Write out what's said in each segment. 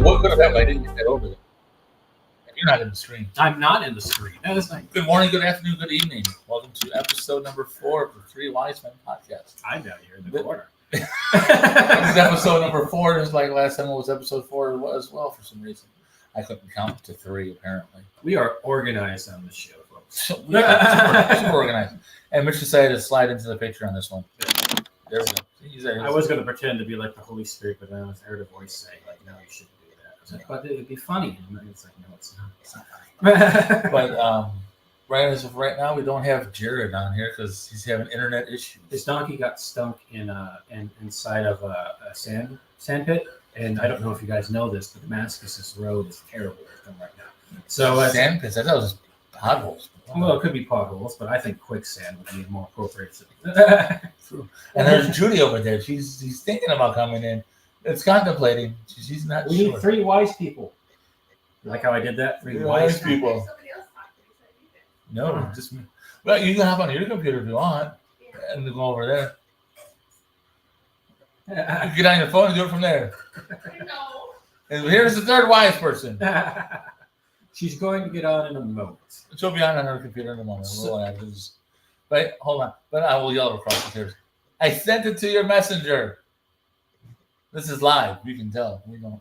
What could have happened? I didn't get that over there. You're not in the screen. I'm not in the screen. That is like, Good morning, good afternoon, good evening. Welcome to episode number 4 of the Three Wise Men podcast. I'm down here in the corner. This is episode number 4, just like last time it was episode 4 as well for some reason. I couldn't count to 3, apparently. We are organized on this show, folks. So, yeah, super organized. And Mitch decided to slide into the picture on this one. There we go. I was going to pretend to be like the Holy Spirit, but then I heard a voice say, like, no, you shouldn't do that. I was like, but it would be funny. And it's like, no, it's not. It's not funny. But right as of right now, we don't have Jared on here because he's having internet issues. His donkey got stunk inside of a sand pit. And I don't know if you guys know this, but Damascus Road is terrible with them right now. So sand pits? I thought it was potholes. Well, it could be potholes, but I think quicksand would be more appropriate. True. And there's Judy over there. She's thinking about coming in. It's contemplating. She's not We sure. need 3 wise people. You like how I did that? 3 wise people. No, just me. Well, you can hop on your computer if you want and go over there. You can get on your phone and do it from there. No. And here's the 3rd wise person. She's going to get on in a moment. She'll be on her computer in a moment. But hold on. But I will yell across the tears. I sent it to your messenger. This is live. You can tell. We're on.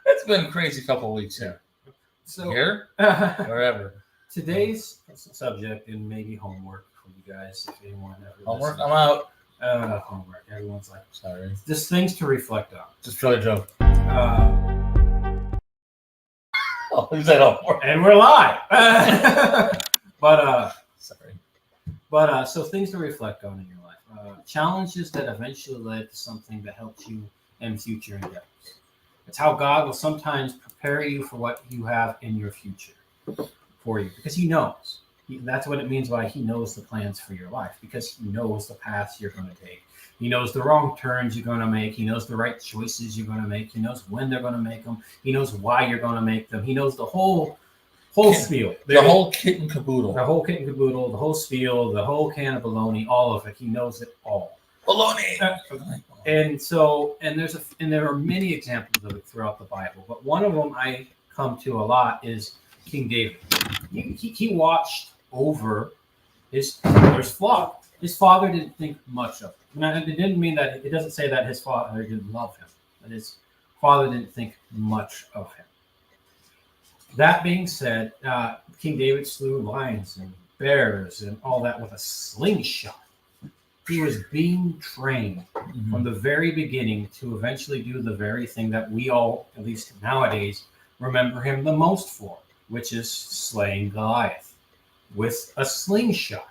It's been a crazy couple of weeks here. So Here, wherever. Today's subject, and maybe homework for you guys, if anyone ever Homework. listens. I'm out. Homework. Everyone's like, Sorry. just things to reflect on. Just try a joke. Uh, Oh, you said homework. and we're live. Sorry. But so things to reflect on in your life. Challenges that eventually led to something that helped you in future endeavors. It's how God will sometimes prepare you for what you have in your future for you, because He knows. That's what it means by He knows the plans for your life, because He knows the paths you're going to take. He knows the wrong turns you're going to make. He knows the right choices you're going to make. He knows when they're going to make them. He knows why you're going to make them. He knows the whole spiel. The whole kit and caboodle. The whole kit and caboodle, the whole spiel, the whole can of bologna, all of it. He knows it all. Bologna. And there are many examples of it throughout the Bible, but one of them I come to a lot is King David. He watched over his father's flock. His father didn't think much of him. Now, it didn't mean that, it doesn't say that his father didn't love him, but his father didn't think much of him. That being said, King David slew lions and bears and all that with a slingshot. He was being trained from the very beginning to eventually do the very thing that we all, at least nowadays, remember him the most for, which is slaying Goliath with a slingshot.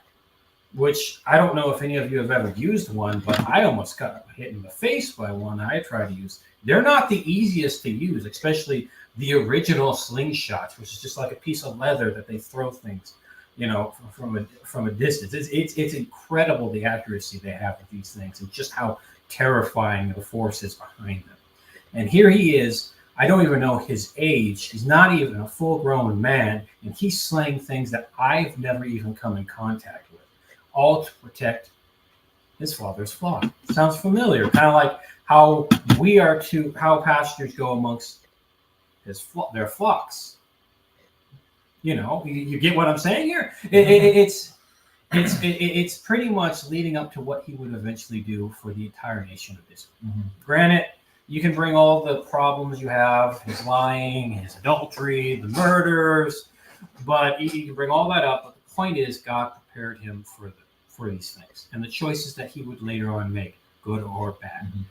Which I don't know if any of you have ever used one, but I almost got hit in the face by one I tried to use. They're not the easiest to use, especially the original slingshots, which is just like a piece of leather that they throw things, from a distance. It's incredible the accuracy they have with these things and just how terrifying the force is behind them. And here he is. I don't even know his age. He's not even a full-grown man, and he's slaying things that I've never even come in contact with, all to protect his father's flock. Sounds familiar, kind of like how how pastors go amongst their flocks. You get what I'm saying here? It's pretty much leading up to what he would eventually do for the entire nation of Israel. Mm-hmm. Granted, you can bring all the problems you have, his lying, his adultery, the murders, but you can bring all that up. But the point is, God prepared him for these things and the choices that he would later on make, good or bad. Mm-hmm.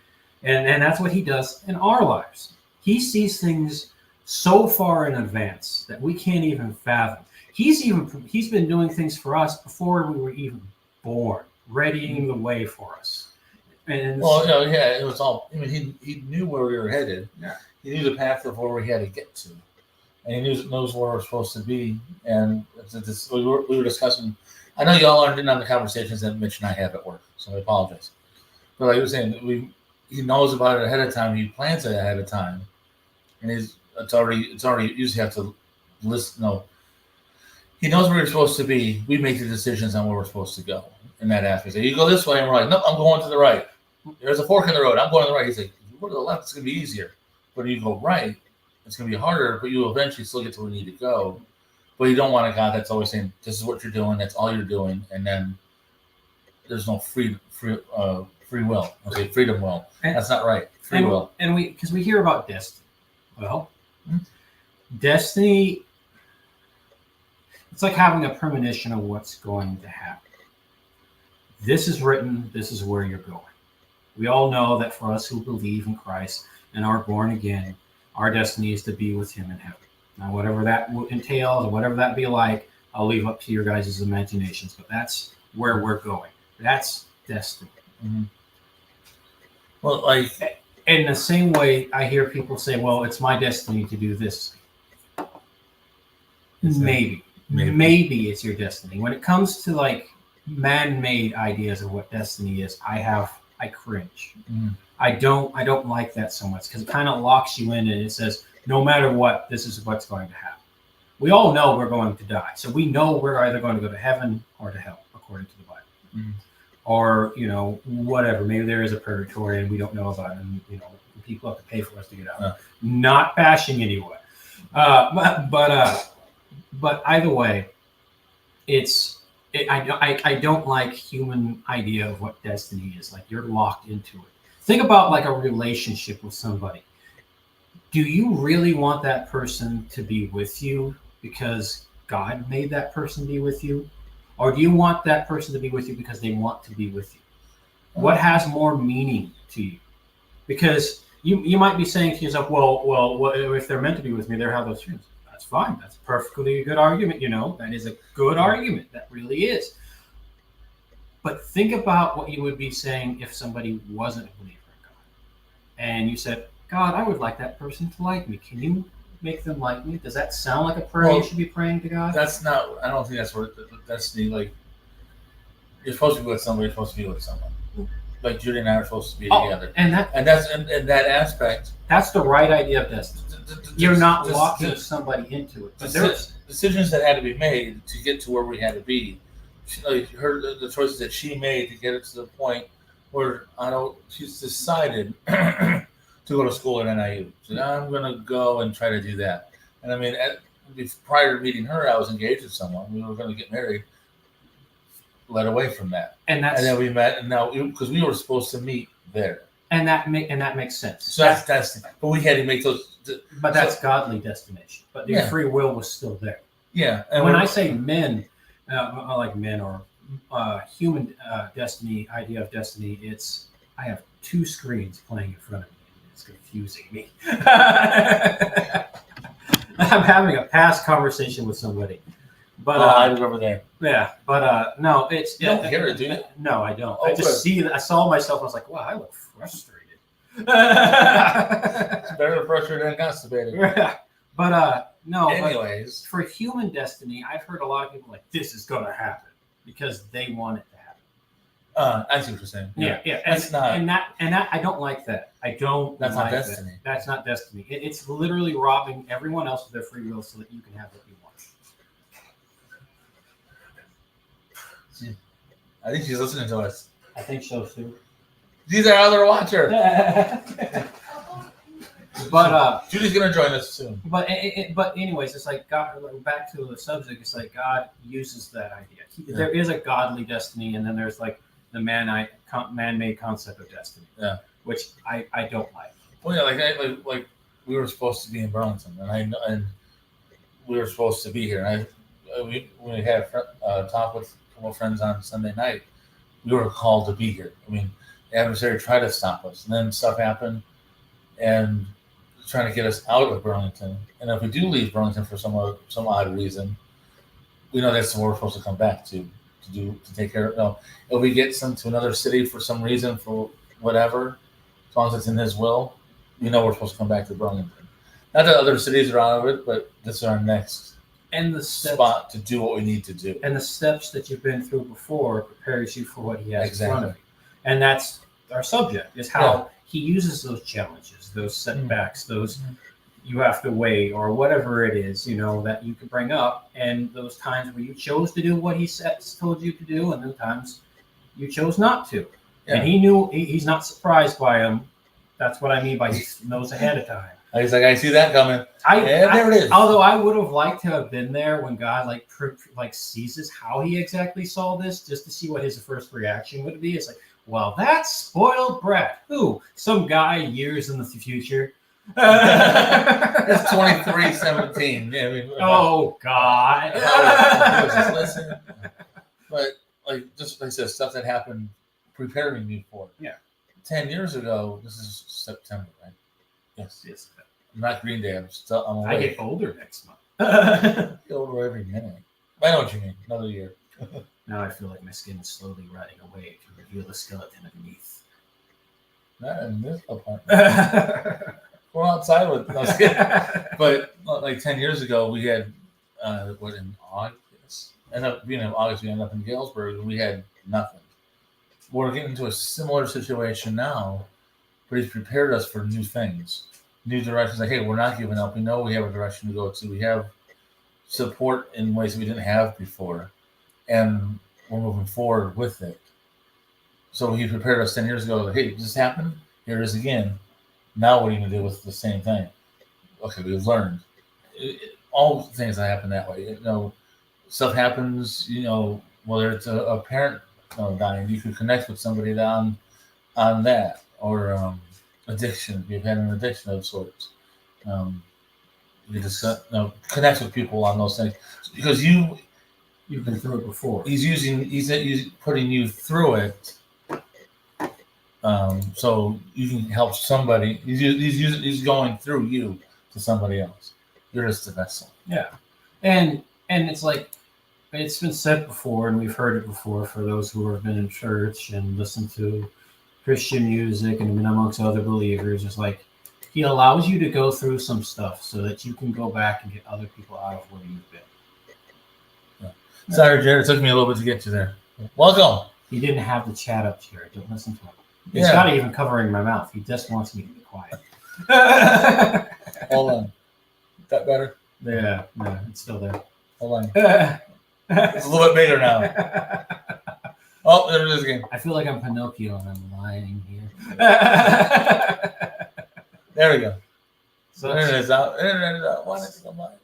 And that's what he does in our lives. He sees things so far in advance that we can't even fathom. He's been doing things for us before we were even born, readying the way for us. And it was all. I mean, he knew where we were headed. Yeah. He knew the path of where we had to get to, and he knows where we're supposed to be. And we were discussing. I know y'all aren't in on the conversations that Mitch and I have at work, so I apologize. But like I was saying, he knows about it ahead of time. He plans it ahead of time, and it's already. You usually have to listen. No, he knows where you're supposed to be. We make the decisions on where we're supposed to go in that aspect. So you go this way, and we're like, nope, I'm going to the right. There's a fork in the road. I'm going to the right. He's like, if you go to the left, it's going to be easier. But if you go right, it's going to be harder, but you eventually still get to where you need to go. But you don't want a God that's always saying, this is what you're doing. That's all you're doing. And then there's no free will. Okay, freedom will. That's not right. Free will. And because we hear about destiny. Well, destiny, it's like having a premonition of what's going to happen. This is written. This is where you're going. We all know that for us who believe in Christ and are born again, our destiny is to be with him in heaven. Now, whatever that entails or whatever that be like, I'll leave up to your guys' imaginations. But that's where we're going. That's destiny. Mm-hmm. Well, like, in the same way, I hear people say, well, it's my destiny to do this. Maybe it's your destiny. When it comes to like man-made ideas of what destiny is, I cringe. I don't like that so much because it kind of locks you in and it says, no matter what, this is what's going to happen. We all know we're going to die. So we know we're either going to go to heaven or to hell, according to the Bible. Or, whatever. Maybe there is a purgatory and we don't know about it. And, people have to pay for us to get out. Not bashing anyone. But either way, I don't like human idea of what destiny is. Like you're locked into it. Think about like a relationship with somebody. Do you really want that person to be with you because God made that person be with you? Or do you want that person to be with you because they want to be with you? What has more meaning to you? Because you might be saying to yourself, well, if they're meant to be with me, they have those feelings. That's fine. That's perfectly a good argument. That is a good argument. That really is. But think about what you would be saying if somebody wasn't a believer in God. And you said, God, I would like that person to like me. Can you make them like me? Does that sound like a prayer you should be praying to God? That's not, I don't think that's what destiny, like, you're supposed to be with somebody, you're supposed to be with someone. Like Judy and I are supposed to be together. And that's in that aspect. That's the right idea of destiny. You're not locking somebody into it. But there's decisions that had to be made to get to where we had to be. The choices that she made to get it to the point where she's decided to go to school at NIU. So I'm going to go and try to do that. And I mean, prior to meeting her, I was engaged with someone. We were going to get married. Led away from that, and then we met, and now because we were supposed to meet there, and that makes sense. So that's but we had to make those. But that's godly destination. But the free will was still there. Yeah, and when I say men, I like men or human destiny, idea of destiny, it's I have two screens playing in front of me. It's confusing me. I'm having a past conversation with somebody. But I was over there. Yeah, but no, it's you don't hear it, do you? No, I don't. I just see that. I saw myself. I was like, wow, I look frustrated. It's better frustrated than constipated. But no. Anyways, for human destiny, I've heard a lot of people like this is going to happen because they want it to happen. I see what you're saying. Yeah. That's and that I don't like that. I don't. That's like not destiny. That. That's not destiny. It's literally robbing everyone else of their free will so that you can have what you want. I think she's listening to us. I think so too. She's our other watcher. But Judy's gonna join us soon. But anyways, it's like God. Back to the subject. It's like God uses that idea. There is a godly destiny, and then there's like the man-made concept of destiny. Yeah. Which I don't like. Well, yeah, like we were supposed to be in Burlington, and we were supposed to be here. We had a talk with a couple of friends on Sunday night. We were called to be here. I mean, the adversary tried to stop us, and then stuff happened, and trying to get us out of Burlington. And if we do leave Burlington for some odd reason, we know that's where we're supposed to come back to take care of. No, if we get sent to another city for some reason, for whatever, as long as it's in His will, we know we're supposed to come back to Burlington. Not that other cities are out of it, but this is our next spot to do what we need to do. And the steps that you've been through before prepares you for what He has in front of you. And that's our subject, is how He uses those challenges, those setbacks, those you have to wait, or whatever it is, that you can bring up. And those times where you chose to do what he told you to do, and the times you chose not to. Yeah. And he knew he's not surprised by him. That's what I mean by he knows ahead of time. He's like, I see that coming. There it is. Although I would have liked to have been there when God like seizes how he exactly saw this, just to see what his first reaction would be. It's like, well, that's spoiled brat. Who? Some guy years in the future. It's 23:17. Yeah, I mean, oh God. just listen. But just like I said, stuff that happened preparing me for it. Yeah. 10 years ago, this is September, right? Yes. Not Green Day. I'm I away. get older next month. I get older every minute. I know what you mean. Another year. Now I feel like my skin is slowly rotting away to reveal the skeleton underneath. Not in this apartment. We're outside with no, but like 10 years ago, we had in August? Ended up being in August. We ended up in Galesburg, and we had nothing. We're getting into a similar situation now, but he's prepared us for new things, new directions. Like, hey, we're not giving up. We know we have a direction to go to. We have support in ways we didn't have before, and we're moving forward with it. So he prepared us 10 years ago. Like, hey, this happened. Here it is again. Now what are you going to do with the same thing? Okay, we've learned. All things that happen that way. Stuff happens, whether it's a parent dying, you could connect with somebody on that, or addiction. You've had an addiction of sorts. You just connect with people on those things because you've been through it before. He's putting you through it, so you can help somebody. He's going through you to somebody else. You're just a vessel. Yeah, and it's like it's been said before, and we've heard it before for those who have been in church and listened to Christian music and been amongst other believers. It's like he allows you to go through some stuff so that you can go back and get other people out of where you've been. Yeah. Sorry, Jared. It took me a little bit to get you there. Welcome. He didn't have the chat up, Jared. Don't listen to him. He's not even covering my mouth. He just wants me to be quiet. Hold on. Is that better? Yeah, no, it's still there. Hold on. It's a little bit bigger now. Oh, there it is again. I feel like I'm Pinocchio and I'm lying here. There we go. So Internet is out. Internet is out. Why did it come live?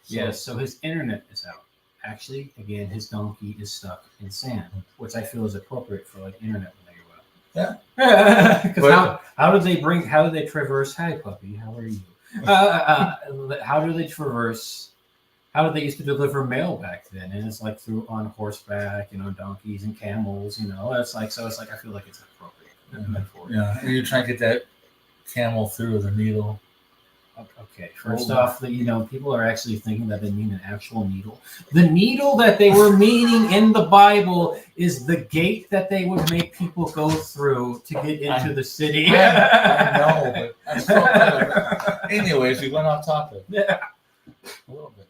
Yes, so his internet is out. Actually, again, his donkey is stuck in sand, which I feel is appropriate for like internet when they go out. Yeah. Because how did they traverse? Hi, puppy. How are you? How do they traverse? How did they used to deliver mail back then? And it's like on horseback, on donkeys and camels. It's like I feel like it's appropriate metaphor. Yeah, and you're trying to get that camel through the needle. Okay, first off, people are actually thinking that they mean an actual needle. The needle that they were meaning in the Bible is the gate that they would make people go through to get into the city. I know, but I'm still anyways, we went off topic. Yeah. A little bit.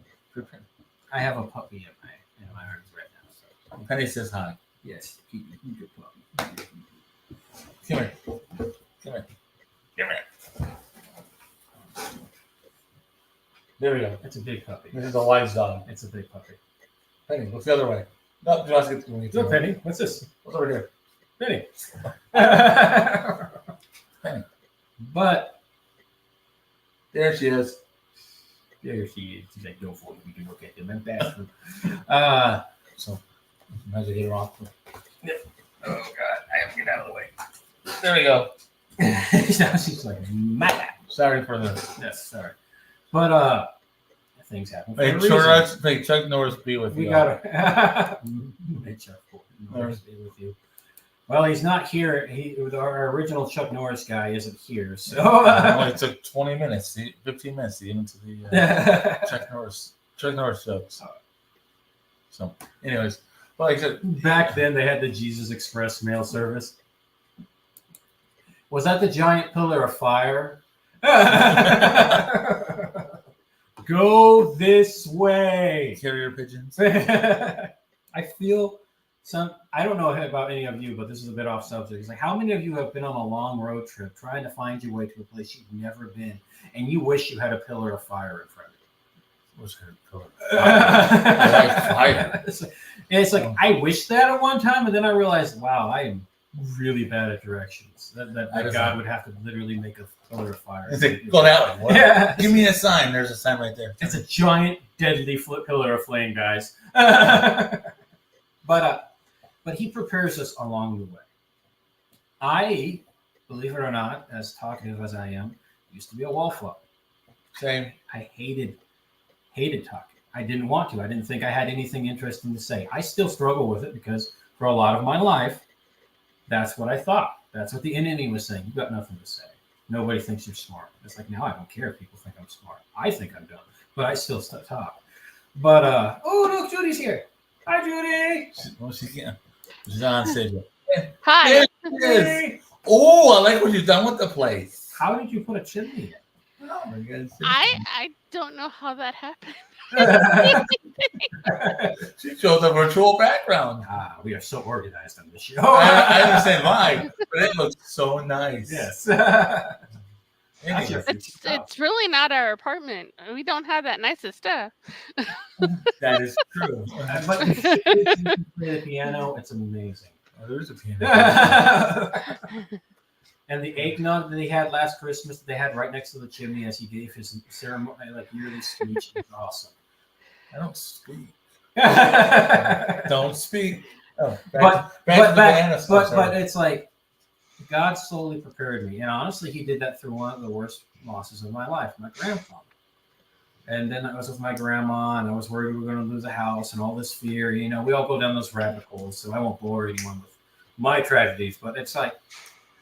I have a puppy in my arms right now. So. Penny says hi. Yes, he's a puppy. Come here. Come here. Come here. There we go. It's a big puppy. This is a wise dog. It's a big puppy. Penny, look the other way. No, you want to get Look, Penny. What's this? What's over here? Penny. Penny. But there she is. There she is. She's like, go for it. We can look at them in bathroom. So, might as well get her off. Oh, God. I have to get out of the way. There we go. Now she's like, mad. Sorry for this. Yes, sorry. But, things happen. May Chuck Norris be with you. We got to. May Chuck Norris be with you. Well, he's not here. Our original Chuck Norris guy isn't here, so it only took 20 minutes, 15 minutes to get into the Chuck Norris jokes. So, anyways, well, like I said, back then they had the Jesus Express mail service. Was that the giant pillar of fire? Go this way. Carrier pigeons. I feel I don't know about any of you, but this is a bit off subject. It's like, how many of you have been on a long road trip trying to find your way to a place you've never been, and you wish you had a pillar of fire in front of you? What's her color? I like fire. It's like I wished that at one time, and then I realized, wow, I am really bad at directions. That God would have to literally make a pillar of fire. It's like, go that way. Yeah. Give me a sign. There's a sign right there. It's a giant, deadly pillar of flame, guys. But he prepares us along the way. I, believe it or not, as talkative as I am, used to be a wallflower. Same. I hated talking. I didn't want to. I didn't think I had anything interesting to say. I still struggle with it because for a lot of my life, that's what I thought. That's what the enemy was saying. You've got nothing to say. Nobody thinks you're smart. It's like, now I don't care if people think I'm smart. I think I'm dumb, but I still talk. But, oh, look, Judy's here. Hi, Judy. She can't. She's on stage. Hi. There it is. Oh, I like what you've done with the place. How did you put a chimney in? Oh my goodness. I don't know how that happened. She chose a virtual background. We are so organized on this show. I understand why, but it looks so nice. Yes. Anyway, It's really not our apartment. We don't have that nice of stuff. that is true. But you should play the piano. It's amazing. Oh, there's a piano. And the eggnog that he had last Christmas, they had right next to the chimney as he gave his ceremony, like yearly speech. It was awesome. I don't speak. but Don't speak. Oh, but but it's like God slowly prepared me, and honestly, He did that through one of the worst losses of my life, my grandfather. And then I was with my grandma, and I was worried we were going to lose a house, and all this fear. You know, we all go down those rabbit holes, so I won't bore anyone with my tragedies. But it's like,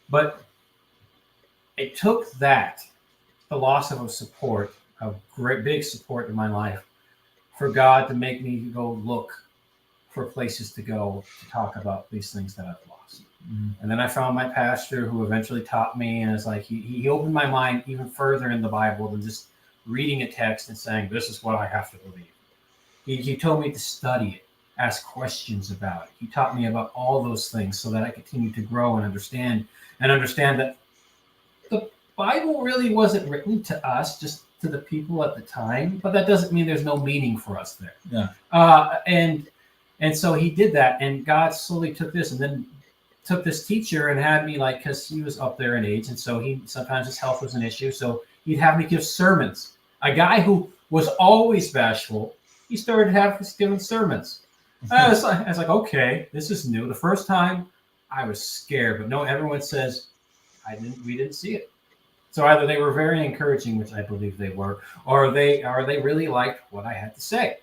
but it took that, the loss of a support, a great big support in my life, for God to make me go look for places to go to talk about these things that I've lost. Mm-hmm. And then I found my pastor, who eventually taught me, and it's like he opened my mind even further in the Bible than just reading a text and saying, this is what I have to believe. He told me to study it, ask questions about it. He taught me about all those things so that I continue to grow and understand that the Bible really wasn't written to us, just to the people at the time, but that doesn't mean there's no meaning for us there. Yeah. And so he did that, and God slowly took this and then took this teacher and had me, like, because he was up there in age, and so sometimes his health was an issue, so he'd have me give sermons. A guy who was always bashful, he started giving sermons. I was like, okay, this is new. The first time I was scared, but no, everyone says we didn't see it. So either they were very encouraging, which I believe they were, or they really liked what I had to say.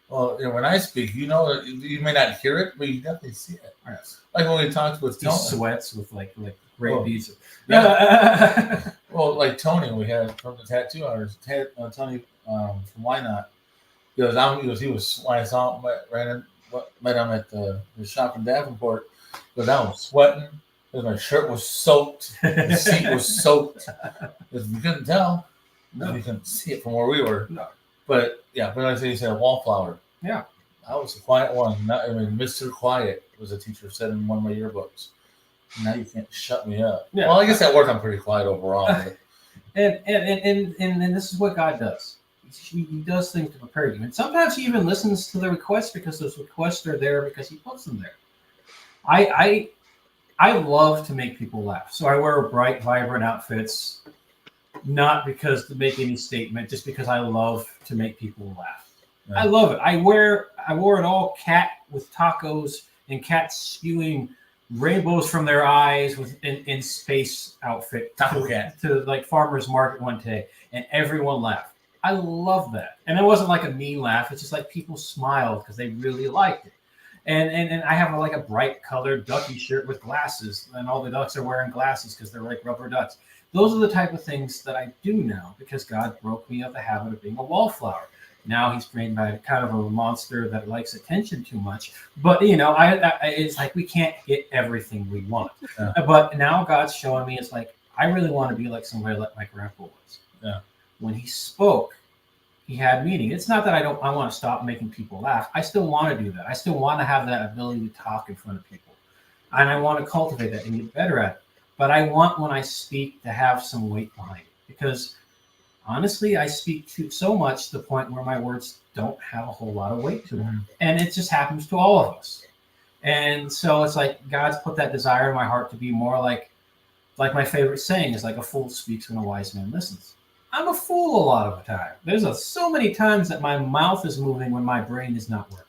Well, when I speak, you may not hear it, but you definitely see it. Yes. Like when we talked with Tony. He sweats with like great beads. Yeah. Well, like Tony, we had from the tattoo artist, Tony from Why Not. He was when I saw him, met him at the shop in Davenport. Because I was sweating. Because my shirt was soaked. The seat was soaked. Because we couldn't tell. No. We couldn't see it from where we were. No. But like I said, you said a wallflower. Yeah. I was the quiet one. Mr. Quiet was a teacher said in one of my yearbooks. Now you can't shut me up. Yeah. Well, I guess at work I'm pretty quiet overall. and this is what God does. He does things to prepare you. And sometimes he even listens to the requests because those requests are there because he puts them there. I love to make people laugh. So I wear bright, vibrant outfits, not because to make any statement, just because I love to make people laugh. Yeah. I love it. I wore it all cat with tacos and cats spewing rainbows from their eyes in space outfit to like farmer's market one day, and everyone laughed. I love that. And it wasn't like a mean laugh. It's just like people smiled because they really liked it. And I have a bright colored ducky shirt with glasses, and all the ducks are wearing glasses because they're like rubber ducks. Those are the type of things that I do now because God broke me of the habit of being a wallflower. Now he's trained by kind of a monster that likes attention too much. But, it's like we can't get everything we want. Yeah. But now God's showing me, it's like, I really want to be like somebody like my grandpa was. Yeah. When he spoke, he had meaning. It's not that I want to stop making people laugh. I still want to do that. I still want to have that ability to talk in front of people. And I want to cultivate that and get better at it. But I want when I speak to have some weight behind it. Because honestly, I speak so much to the point where my words don't have a whole lot of weight to them. And it just happens to all of us. And so it's like God's put that desire in my heart to be more like my favorite saying is like a fool speaks when a wise man listens. I'm a fool a lot of the time. There's so many times that my mouth is moving when my brain is not working.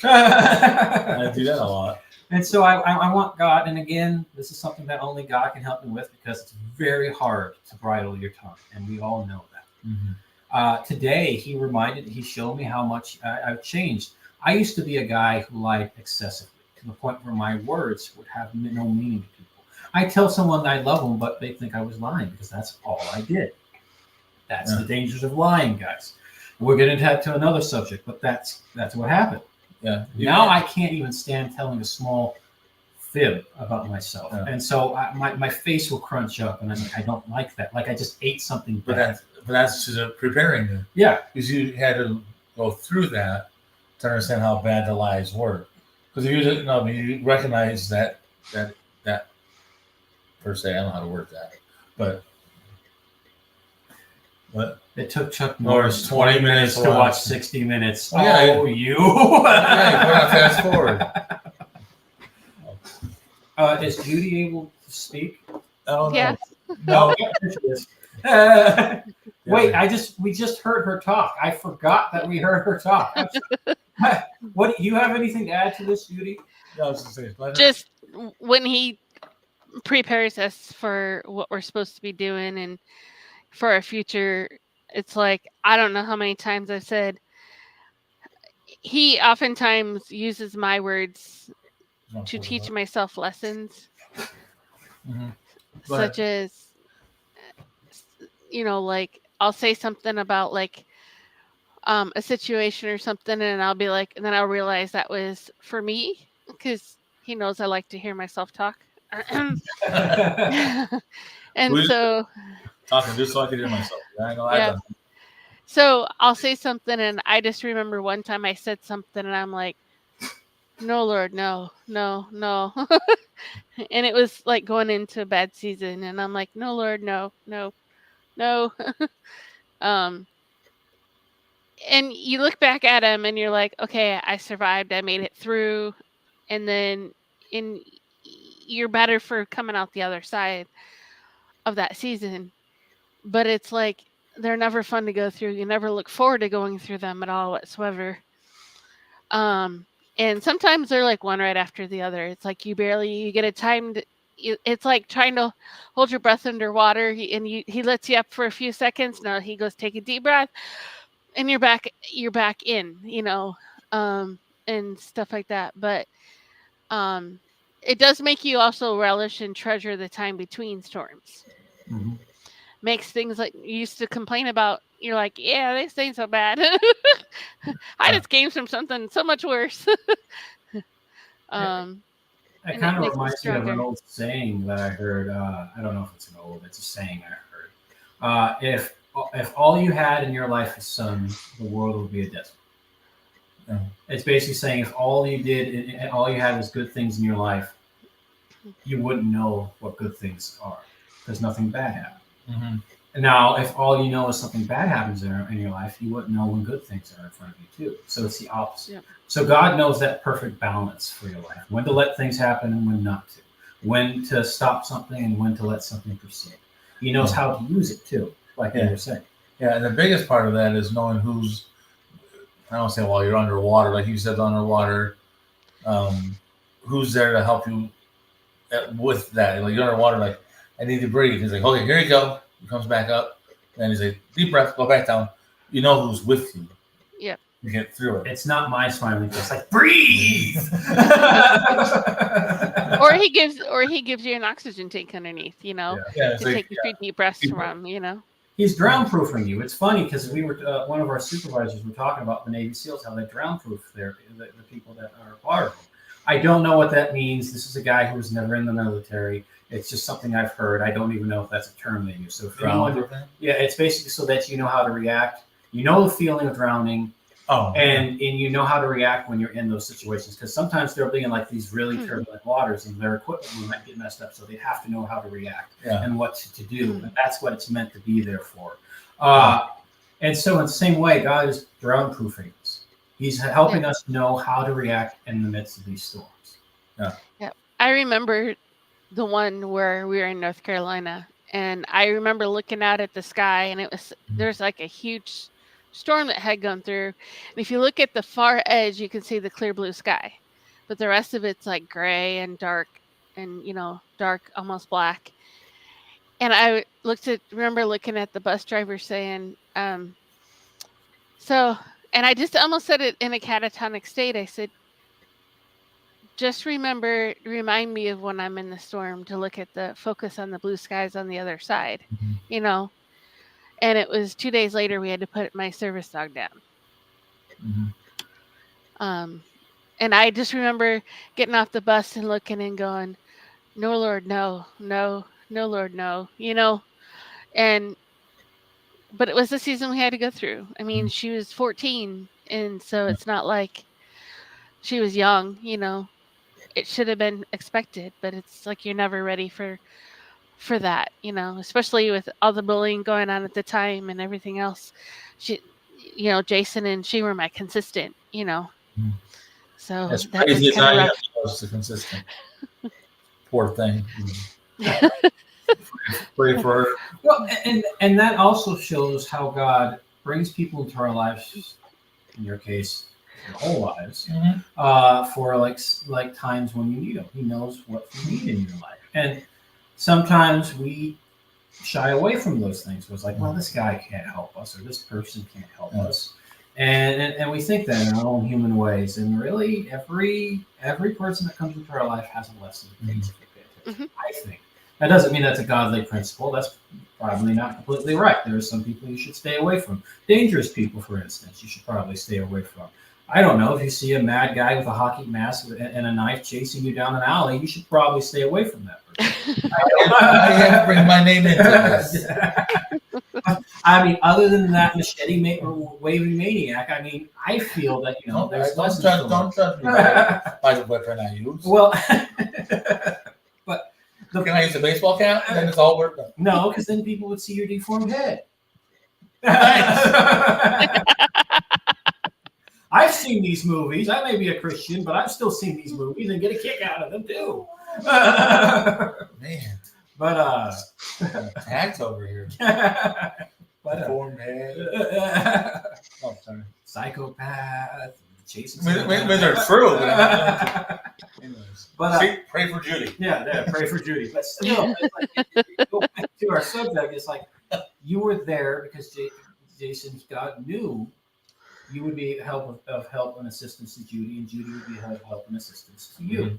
I do that a lot. And so I want God, and again, this is something that only God can help me with because it's very hard to bridle your tongue, and we all know that. Mm-hmm. Today, he showed me how much I've changed. I used to be a guy who lied excessively to the point where my words would have no meaning to people. I tell someone I love them, but they think I was lying because that's all I did. That's the dangers of lying, guys. We're getting to another subject, but that's what happened. Yeah. Now I can't even stand telling a small fib about myself, and so my face will crunch up, and I'm like, I don't like that. Like I just ate something bad. But that's just preparing you. Yeah, because you had to go through that to understand how bad the lies were. Because if you didn't know, you recognize that per se. I don't know how to word that, but. What? It took Chuck Norris Norris 20 minutes to watch 60 Minutes. Oh, yeah, oh you! Yeah, fast forward. Is Judy able to speak? Oh no. Yeah. No. Wait, we just heard her talk. I forgot that we heard her talk. What? You have anything to add to this, Judy? No, I was just saying, Just when he prepares us for what we're supposed to be doing and for our future, it's like, I don't know how many times I've said, he oftentimes uses my words to teach myself lessons, such as, like I'll say something about like a situation or something, and I'll be like, and then I'll realize that was for me because he knows I like to hear myself talk. And so talking just so I can hear myself. I know. So I'll say something, and I just remember one time I said something, and I'm like, "No, Lord, no." And it was like going into a bad season, and I'm like, "No, Lord, no." And you look back at him, and you're like, "Okay, I survived. I made it through," and then you're better for coming out the other side of that season. But it's like they're never fun to go through. You never look forward to going through them at all whatsoever. And sometimes they're like one right after the other. It's like you get a time to, it's like trying to hold your breath underwater, and he lets you up for a few seconds. Now he goes, take a deep breath, and you're back in, and stuff like that. But it does make you also relish and treasure the time between storms. Mm-hmm. Makes things like you used to complain about. You're like, yeah, this ain't so bad. I just came from something so much worse. It kind of reminds me of an old saying that I heard. I don't know if it's it's a saying I heard. If all you had in your life is sun, the world would be a desert. It's basically saying if all you did and all you had was good things in your life, you wouldn't know what good things are because nothing bad happened. Mm-hmm. Now, if all you know is something bad happens in your life, you wouldn't know when good things are in front of you too. So it's the opposite. Yeah. So God knows that perfect balance for your life: when to let things happen and when not to, when to stop something and when to let something proceed. He knows how to use it too, like you were saying. Yeah, and the biggest part of that is knowing who's. I don't say while you're underwater, like you said, underwater. Who's there to help you with that? Like you're underwater, like I need to breathe. He's like, okay, here you go. He comes back up, and he's like, deep breath, go back down. You know who's with you. Yep. You get through it. It's not my smiling face. Like breathe. or he gives you an oxygen tank underneath, to take a few deep breaths from, He's drown proofing you. It's funny because we were one of our supervisors were talking about the Navy SEALs, how they drown proof the people that are part of them. I don't know what that means. This is a guy who was never in the military. It's just something I've heard. I don't even know if that's a term they use. So if anyone, it's basically so that you know how to react. You know the feeling of drowning, Oh, and you know how to react when you're in those situations. Because sometimes they'll be in like these really turbulent waters, and their equipment might get messed up, so they have to know how to react and what to do. And that's what it's meant to be there for. And so in the same way, God is drown proofing us. He's helping us know how to react in the midst of these storms. Yeah. I remember the one where we were in North Carolina, and I remember looking out at the sky, and there's like a huge storm that had gone through. And if you look at the far edge, you can see the clear blue sky, but the rest of it's like gray and dark, and dark, almost black. And I remember looking at the bus driver saying, so, and I just almost said it in a catatonic state. I said, just remind me of when I'm in the storm to look at focus on the blue skies on the other side, And it was 2 days later, we had to put my service dog down. And I just remember getting off the bus and looking and going, no, Lord, no, no, no, Lord, no, but it was the season we had to go through. I mean, she was 14, and so it's not like she was young, it should have been expected, but it's like you're never ready for that, especially with all the bullying going on at the time and everything else. She, Jason and she were my consistent, So as that crazy was as I kind am, of I was the consistent. Poor thing. Pray for her. Well, and that also shows how God brings people into our lives, in your case, your whole lives, for like times when you need him. He knows what you need in your life. And sometimes we shy away from those things. It was like, well, this guy can't help us, or this person can't help us. And we think that in our own human ways. And really, every person that comes into our life has a lesson to take. I think. That doesn't mean that's a godly principle. That's probably not completely right. There are some people you should stay away from. Dangerous people, for instance, you should probably stay away from. I don't know, if you see a mad guy with a hockey mask and a knife chasing you down an alley, you should probably stay away from that person. I have to bring my name into this. I mean, other than that machete waving maniac, I mean, I feel that, there's don't judge me by the weapon I use. Well, can I use a baseball cap? Then it's all worked up. No, because then people would see your deformed head. I've seen these movies. I may be a Christian, but I've still seen these movies and get a kick out of them too. Man. But tax over here. But Deformed head. Oh, sorry. Psychopath. Jason. When they're true. Anyways. But pray for Judy. Yeah, pray for Judy. But still, go back to our subject. It's like you were there because Jason, God knew you would be of help and assistance to Judy, and Judy would be of help and assistance to you.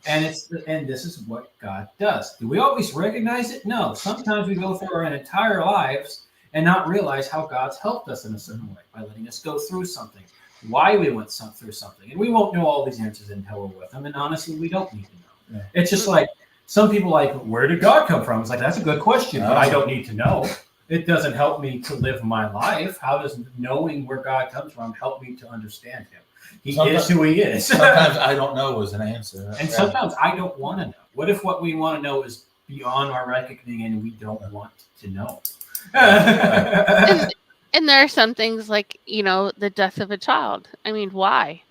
And this is what God does. Do we always recognize it? No. Sometimes we go through our entire lives and not realize how God's helped us in a certain way by letting us go through something. Why we went through something. And we won't know all these answers until we're with him. And honestly, we don't need to know. Yeah. It's just like some people like, where did God come from? It's like, that's a good question, but I don't need to know. It doesn't help me to live my life. How does knowing where God comes from help me to understand him? He is who he is. Sometimes I don't know is an answer. And sometimes I don't want to know. What if what we want to know is beyond our reckoning and we don't want to know? And there are some things like, the death of a child. I mean, why?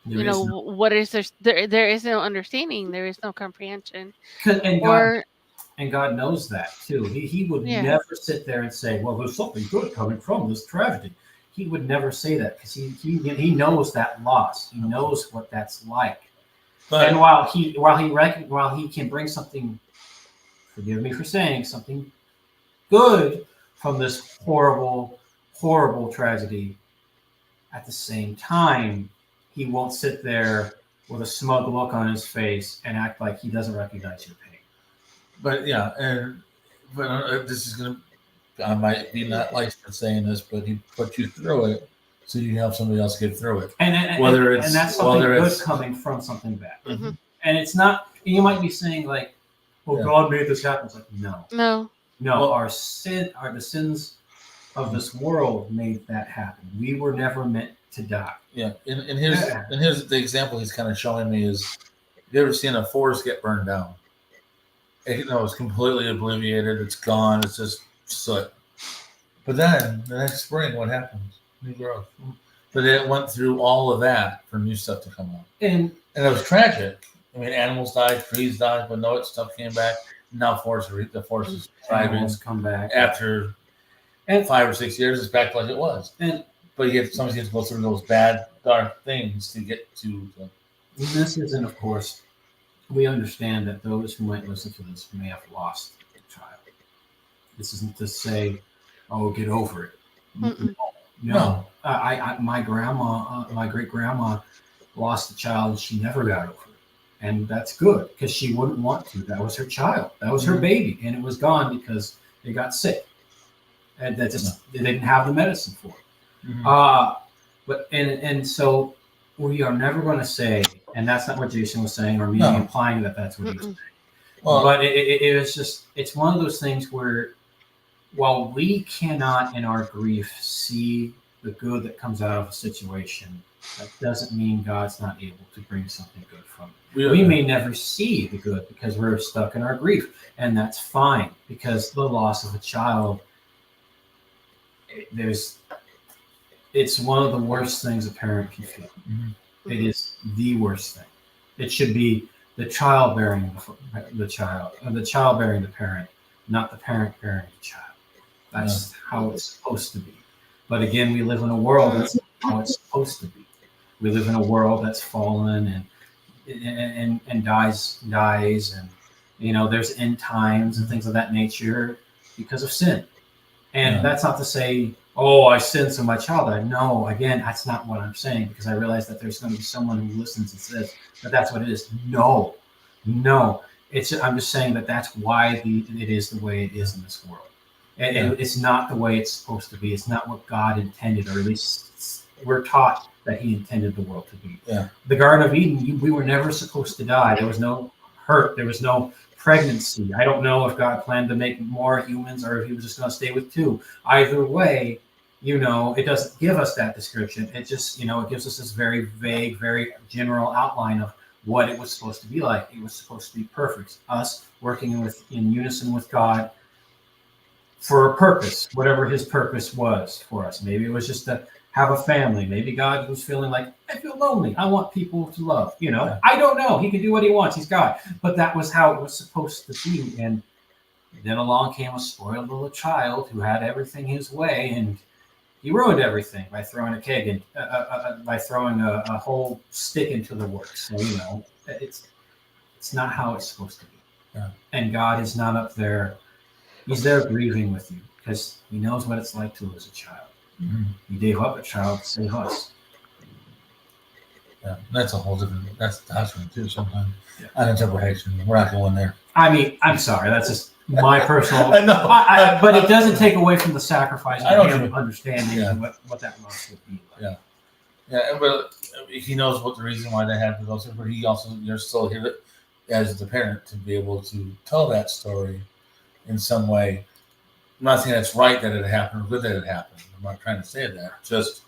What is there? There is no understanding. There is no comprehension. And God knows that too. He would never sit there and say, well, there's something good coming from this tragedy. He would never say that because he knows that loss. He knows what that's like. But, and while he can bring something, forgive me for saying, something good from this horrible, horrible tragedy, at the same time, he won't sit there with a smug look on his face and act like he doesn't recognize your pain. But this is gonna. I might be not licensed saying this, but he put you through it so you can help somebody else get through it. And that's something good coming from something bad. Mm-hmm. And it's not. You might be saying like, "Well, God made this happen." It's like, no. Well, our sin, the sins of this world made that happen. We were never meant to die. Yeah, and here's the example he's kind of showing me is, have you ever seen a forest get burned down? It's completely obliterated. It's gone. It's just soot. But then the next spring, what happens? New growth. But it went through all of that for new stuff to come up, And and it was tragic. I mean, animals died, trees died, but no, stuff came back. Now the forest is thriving animals come back after and 5 or 6 years. It's back like it was. and But sometimes you have to go through those bad, dark things to get to the. this isn't, of course, we understand that those who might listen to this may have lost a child. This isn't to say, oh, get over it. Mm-mm. No. My grandma, my great grandma, lost a child and she never got over it, and that's good because she wouldn't want to. That was her child. That was her baby, and it was gone because they got sick, and they didn't have the medicine for it. Mhm. But and so we are never going to say, and that's not what Jason was saying, or me No. implying that that's what he was saying. Well, But it was just, it's one of those things where, while we cannot in our grief see the good that comes out of a situation, that doesn't mean God's not able to bring something good from it. We may never see the good because we're stuck in our grief, and that's fine, because the loss of a child, it's one of the worst things a parent can feel. Mhm. It is the worst thing. It should be the child bearing the child, or the child bearing the parent, not the parent bearing the child. That's how it's supposed to be. But again, we live in a world that's not how it's supposed to be. We live in a world that's fallen and dies, and there's end times and things of that nature because of sin. And that's not to say, oh, I sinned so my child died. No, again, that's not what I'm saying, because I realize that there's going to be someone who listens and says that that's what it is. No. I'm just saying that's why it is the way it is in this world. And it's not the way it's supposed to be. It's not what God intended, or at least we're taught that he intended the world to be. Yeah. The Garden of Eden, we were never supposed to die. There was no hurt. There was no pregnancy. I don't know if God planned to make more humans or if he was just going to stay with 2. Either way, it doesn't give us that description. It just, it gives us this very vague, very general outline of what it was supposed to be like. It was supposed to be perfect. Us working in unison with God for a purpose, whatever his purpose was for us. Maybe it was just to have a family. Maybe God was feeling like, I feel lonely. I want people to love. I don't know. He can do what he wants. He's God. But that was how it was supposed to be. And then along came a spoiled little child who had everything his way, and he ruined everything by throwing a keg and by throwing a whole stick into the works. So it's not how it's supposed to be. Yeah. And God is not up there. He's there grieving with you because he knows what it's like to lose a child. Mhm. He gave up a child to save us. Yeah, that's a whole different. That's doctrine too. Sometimes Yeah. on interpretation, we're not going there. I mean, I'm sorry. That's just my personal. I know. But it doesn't take away from the sacrifice I know of what you him mean. understanding Yeah. what that loss would be like. Yeah. Yeah, but he knows what the reason why they had to go through. But you're still here as the parent to be able to tell that story in some way. I'm not saying it's right that it happened or good that it happened. I'm not trying to say that. Just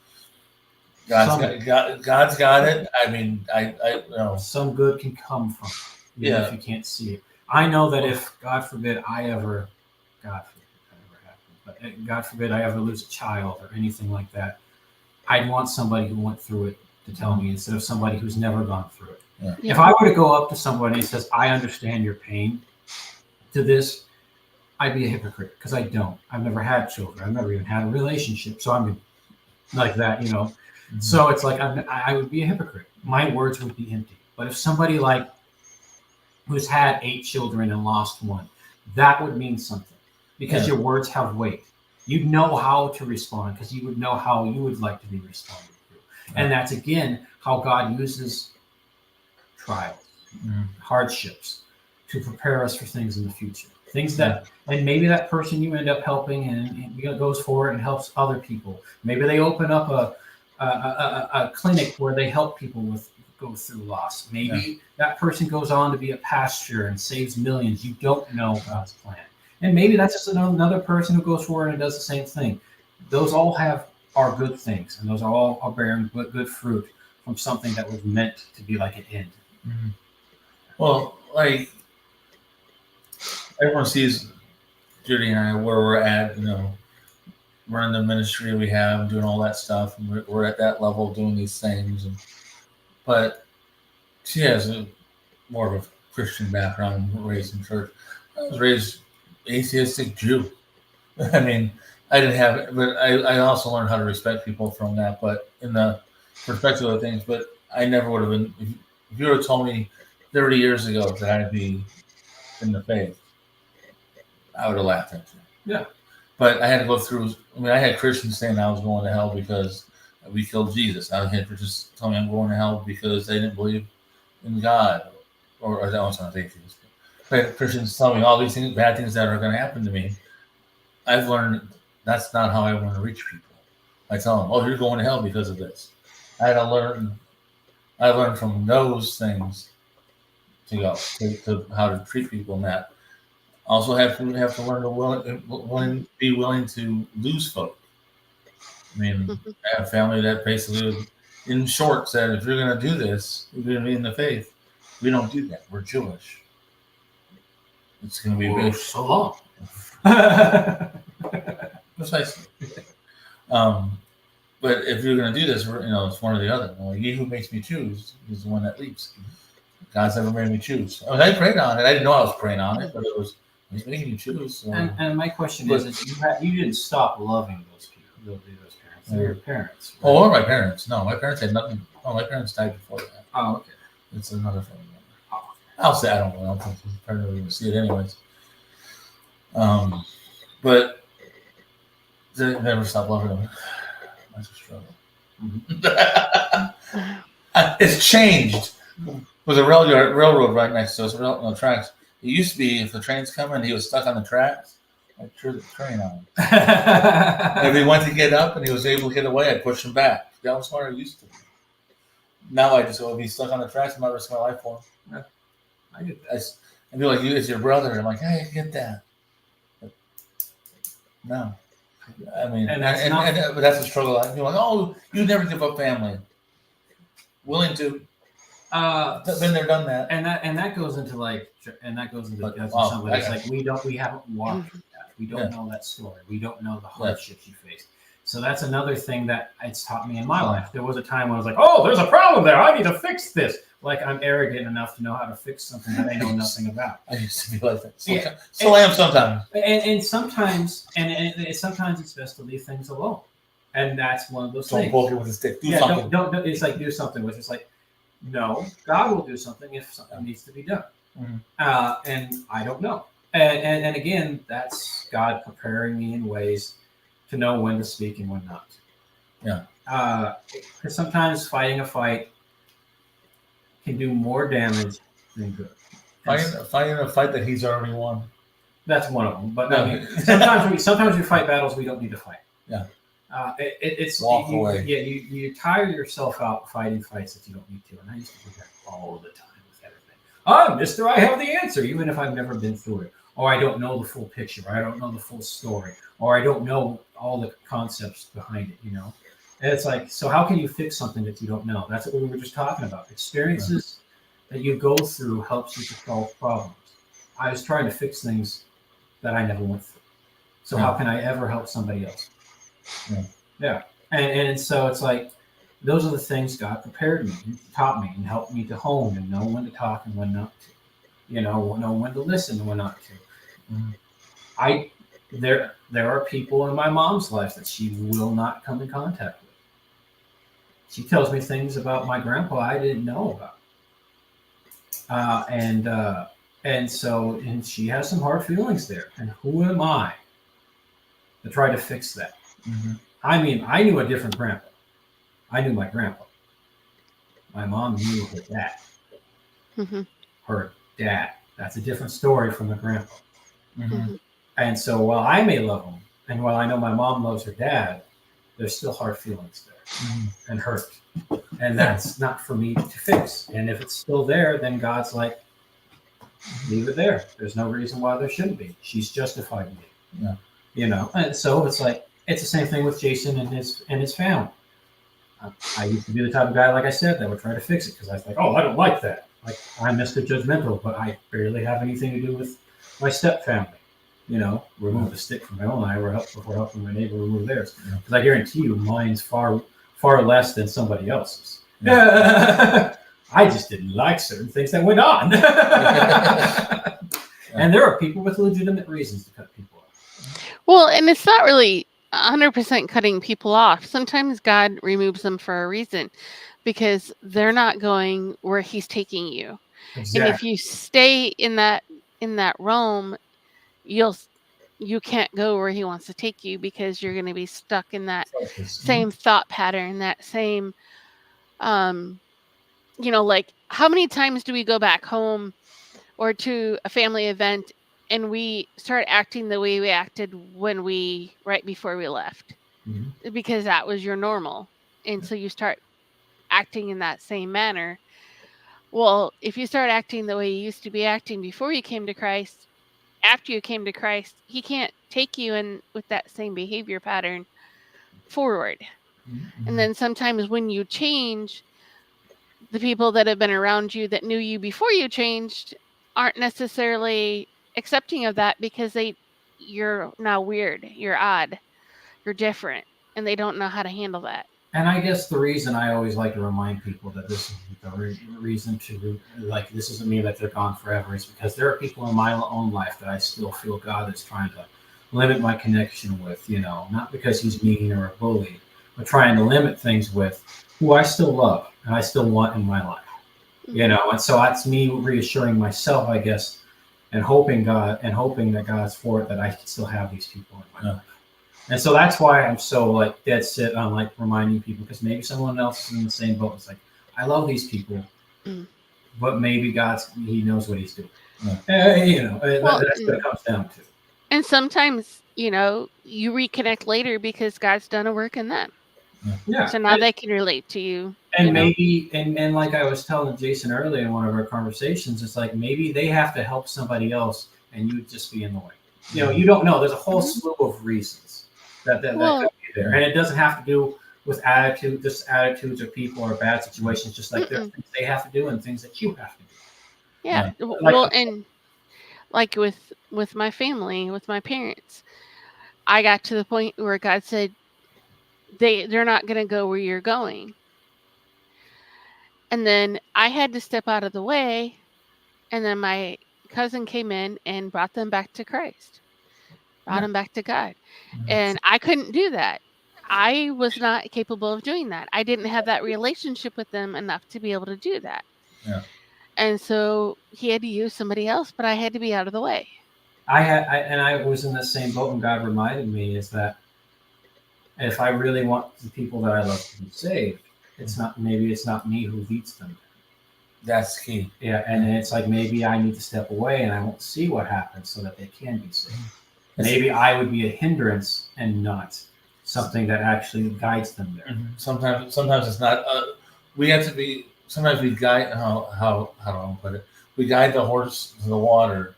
God's got it. I mean, I Some good can come from it, even Yeah. if you can't see it. I know that if, God forbid, God forbid that ever happened, but God forbid I ever lose a child or anything like that, I'd want somebody who went through it to tell me instead of somebody who's never gone through it. Yeah. Yeah. If I were to go up to somebody and says, I understand your pain to this, I'd be a hypocrite because I don't. I've never had children. I've never even had a relationship. So I'm like that, So it's like I would be a hypocrite. My words would be empty. But if somebody like who's had 8 children and lost 1, that would mean something because your words have weight. You'd know how to respond because you would know how you would like to be responded to. And that's, again, how God uses trials, hardships to prepare us for things in the future. Things that, and maybe that person you end up helping and goes forward and helps other people. Maybe they open up a clinic where they help people go through loss. Maybe that person goes on to be a pastor and saves millions. You don't know God's plan. And maybe that's just another person who goes forward and does the same thing. those all are good things, and those are bearing good fruit from something that was meant to be like an end. Mhm. Well, like everyone sees Judy and I where we're at, running the ministry we have, doing all that stuff, and we're at that level doing these things. But she has more of a Christian background, raised in church. I was raised atheistic Jew. I mean, I didn't have it, but I also learned how to respect people from that. But in the perspective of things, but I never would have been. If you would have told me 30 years ago that I'd be in the faith, I would have laughed at you. Yeah. But I had to go through. I mean, I had Christians saying I was going to hell because we killed Jesus. I had Christians telling me I'm going to hell because they didn't believe in God, or that was not atheist. But Christians tell me all these things, bad things that are going to happen to me. I've learned that's not how I want to reach people. I tell them, "Oh, you're going to hell because of this." I had to learn. I learned from those things to how to treat people in that. Also have to learn to be willing to lose folk. I mean, I have family that basically, in short, said, if you're going to do this, you're going to be in the faith. We don't do that. We're Jewish. It's going to be big. So long. Precisely. But if you're going to do this, it's one or the other. Well, he who makes me choose is the one that leads. God's never made me choose. I mean, I prayed on it. I didn't know I was praying on it, but he's making you choose. So. And my question is you didn't stop loving those people, those parents. They're your parents. Right? Oh, or my parents. No, my parents had nothing. Oh, my parents died before that. Oh, okay. It's another thing. I'll say I don't know. I don't think his parents are going to see it anyways. But they never stopped loving them. That's a struggle. It's changed. There's a railroad right next to us, tracks. It used to be if the train's coming, he was stuck on the tracks, I'd turn the train on him. If he went to get up and he was able to get away, I'd push him back. That was what I used to do. Now I just go, if he's stuck on the tracks, I might risk my life for him. Yeah, I get that. I'd be like, you, it's your brother. I'm like, hey, get that. But no. I mean, but that's a struggle. You're like, oh, you never give up family. Willing to. Been there, done that. And that goes into somebody. It's like we haven't walked through that. We don't know that story. We don't know the hardships you faced. So that's another thing that it's taught me in my life. There was a time when I was like, oh, there's a problem there. I need to fix this. Like I'm arrogant enough to know how to fix something that I know nothing about. I used to be like that. So I am sometimes. And sometimes it's best to leave things alone. And that's one of those things. Don't poke it with a stick. Do something. Don't. It's like do something with. It's like, no, God will do something if something needs to be done. Mm-hmm. And I don't know. And again, that's God preparing me in ways to know when to speak and when not. Yeah. Because sometimes fighting a fight can do more damage than good. Fighting a fight that he's already won. That's one of them. But I mean, sometimes we fight battles we don't need to fight. Yeah. It's walk away. Yeah, you tire yourself out fighting fights that you don't need to. And I used to do that all the time with everything. Mister, I have the answer, even if I've never been through it, or I don't know the full picture, or I don't know the full story, or I don't know all the concepts behind it. And it's like, so how can you fix something that you don't know? That's what we were just talking about. Experiences that you go through helps you to solve problems. I was trying to fix things that I never went through. So how can I ever help somebody else? Yeah. And so it's like, those are the things God prepared me, and taught me, and helped me to hone and know when to talk and when not to. Know when to listen and when not to. Mm-hmm. There are people in my mom's life that she will not come in contact with. She tells me things about my grandpa I didn't know about. And she has some hard feelings there. And who am I to try to fix that? Mm-hmm. I mean, I knew a different grandpa. I knew my grandpa. My mom knew her dad. Mm-hmm. Her dad. That's a different story from the grandpa. Mm-hmm. And so while I may love him, and while I know my mom loves her dad, there's still hard feelings there and hurt. And that's not for me to fix. And if it's still there, then God's like, leave it there. There's no reason why there shouldn't be. She's justified me. Yeah. And so it's like, it's the same thing with Jason and his family. I used to be the type of guy, like I said, that would try to fix it because I was like, oh, I don't like that. Like, I'm Mr. Judgmental, but I barely have anything to do with my step family. You know, remove the stick from my own eye before helping my neighbor remove theirs. Because I guarantee you, mine's far less than somebody else's. I just didn't like certain things that went on. And there are people with legitimate reasons to cut people off. Well, and it's not really 100% cutting people off. Sometimes God removes them for a reason because they're not going where he's taking you. Exactly. And if you stay in that realm, you can't go where he wants to take you because you're going to be stuck in that same thought pattern, that same like how many times do we go back home or to a family event and we start acting the way we acted right before we left? Mm-hmm. Because that was your normal. And so you start acting in that same manner. Well, if you start acting the way you used to be acting before you came to Christ, after you came to Christ, he can't take you in with that same behavior pattern forward. Mm-hmm. And then sometimes when you change, the people that have been around you that knew you before you changed aren't necessarily accepting of that because you're now weird, you're odd, you're different, and they don't know how to handle that. And I guess the reason I always like to remind people that this is the reason to, like, this doesn't mean that they're gone forever, is because there are people in my own life that I still feel God is trying to limit my connection with, not because he's mean or a bully, but trying to limit things with who I still love and I still want in my life, and so that's me reassuring myself, I guess, and hoping that God's for it, that I can still have these people in my life. And so that's why I'm so like dead set on like reminding people, because maybe someone else is in the same boat. It's like, I love these people, but maybe he knows what he's doing. That's what it comes down to. And sometimes, you reconnect later because God's done a work in them. Yeah. So now they can relate to you. And maybe, and like I was telling Jason earlier in one of our conversations, it's like maybe they have to help somebody else and you just be in the way. You don't know. There's a whole slew of reasons that could be there. And it doesn't have to do with attitudes or people or bad situations, just like there are things they have to do and things that you have to do. Yeah. And like with my family, with my parents, I got to the point where God said, they're not going to go where you're going. And then I had to step out of the way. And then my cousin came in and brought them back to Christ, brought them back to God. And I couldn't do that. I was not capable of doing that. I didn't have that relationship with them enough to be able to do that. Yeah. And so he had to use somebody else, but I had to be out of the way. I was in the same boat, and God reminded me is that if I really want the people that I love to be saved, it's not me who leads them. That's key. Yeah, and it's like maybe I need to step away and I won't see what happens so that they can be saved. Maybe I would be a hindrance and not something that actually guides them there. Mm-hmm. Sometimes it's not. We have to be. Sometimes we guide. How do I put it? We guide the horse to the water,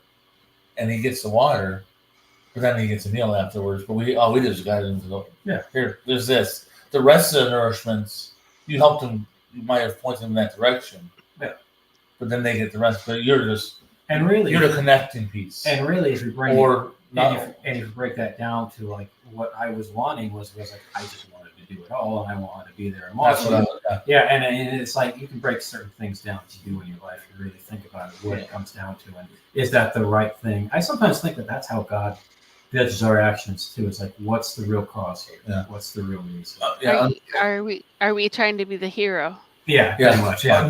and he gets the water, but then he gets a meal afterwards. But we just guide him to the here. There's this. The rest of the nourishments, you helped them. You might have pointed them in that direction. Yeah. But then they get the rest. But you're just you're the connecting piece. And really, if you bring if you break that down to like what I was wanting was like I just wanted to do it all and I wanted to be there emotionally. And it's like you can break certain things down that you do in your life. You really think about it, what it comes down to, and is that the right thing? I sometimes think that that's how God judges our actions too. It's like, what's the real cause here? Yeah. What's the real reason? Are we trying to be the hero? Yeah, pretty much. Yeah.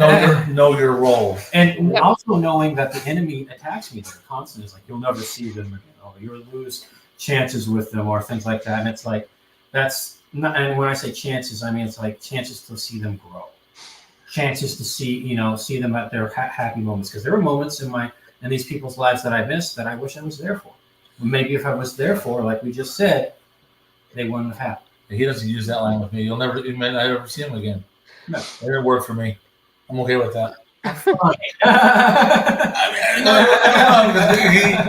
Know your role, and also knowing that the enemy attacks me there constantly. It's like you'll never see them again. Oh, you'll lose chances with them or things like that. And it's like that's not. And when I say chances, I mean it's like chances to see them grow, chances to see them at their happy moments. Because there were moments in these people's lives that I missed that I wish I was there for. Maybe if I was there for, like we just said, they wouldn't have happened. He doesn't use that line with me. You may not ever see him again. No, it didn't work for me. I'm okay with that. I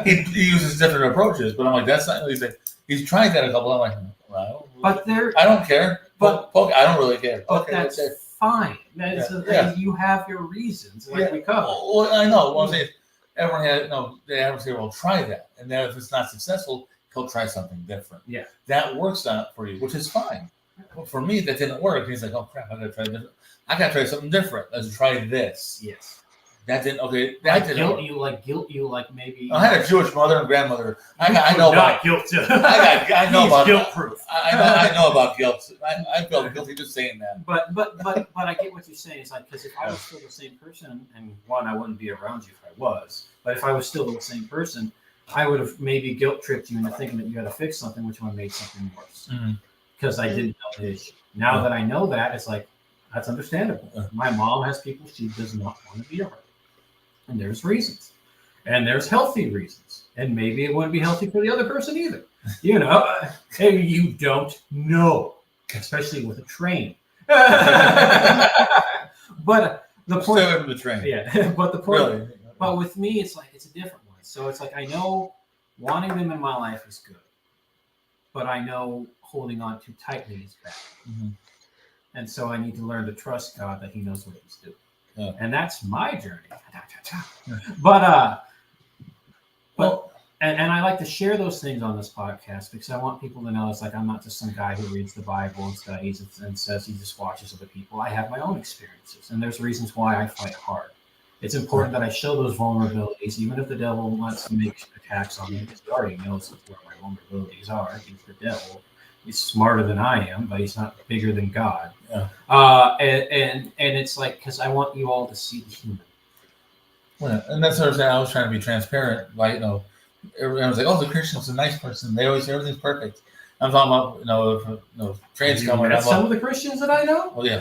mean, he uses different approaches, but I'm like, that's not. He's like, He's tried that a couple. I'm like, well, But there, I don't care. But- I don't really care. but Okay, that's it. fine. That's Yeah. you have your reasons, like Yeah. we covered. Well, I know. What I'm saying, everyone had they have to say, "Well, try that," and then if it's not successful, he'll try something different. Yeah. That works out for you, which is fine. But for me, that didn't work. He's like, "Oh crap, I gotta try this. I gotta try something different. Let's try this." Yes. That didn't. Okay, that Like didn't. guilt you, like maybe. I had a Jewish mother and grandmother. I know about. guilt. I know about guilt proof. I know about guilt. I feel guilty just saying that. But I get what you're saying. It's like, because if I was still the same person, and one, I wouldn't be around you if I was. But if I was still the same person, I would have maybe guilt tripped you into thinking that you had to fix something, which would have made something worse. Because I didn't know the issue. Now that I know that, it's like, that's understandable. My mom has people she does not want to be around. And there's reasons. And there's healthy reasons. And maybe it wouldn't be healthy for the other person either. You know, hey, you don't know, especially with a train. But the point, Stay away from the train. yeah. But the point, Really. but with me, it's like it's a different one. So it's like I know wanting them in my life is good, but I know holding on too tightly is bad. Mhm. And so I need to learn to trust God that He knows what He's doing. Yeah. And that's my journey. Yeah. But Well, and I like to share those things on this podcast because I want people to know it's like I'm not just some guy who reads the Bible and studies and says he just watches other people. I have my own experiences, and there's reasons why I fight hard. It's important that I show those vulnerabilities, even if the devil wants to make attacks on me, because he already knows where my vulnerabilities are. He's the devil. He's smarter than I am, but he's not bigger than God. Yeah. And it's like, because I want you all to see the human. well, and that's what I'm saying. I was trying to be transparent. Like, everyone's like, "Oh, the Christian's a nice person. They always everything's if trains You coming. met I'm some like, of the Christians that I know. well, yeah.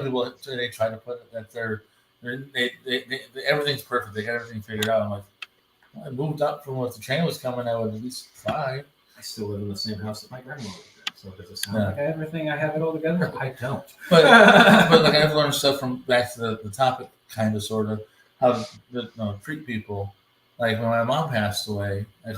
People they try to put it that they everything's perfect. They got everything figured out. I'm like, well, I moved up from what the train was coming. I would at least try. I still live in the same house that my grandmother lived in. So does it sound Yeah. like everything I have it all together? I don't. But like I've learned stuff from back to the topic, kind of, sort of, how to treat people. Like when my mom passed away, I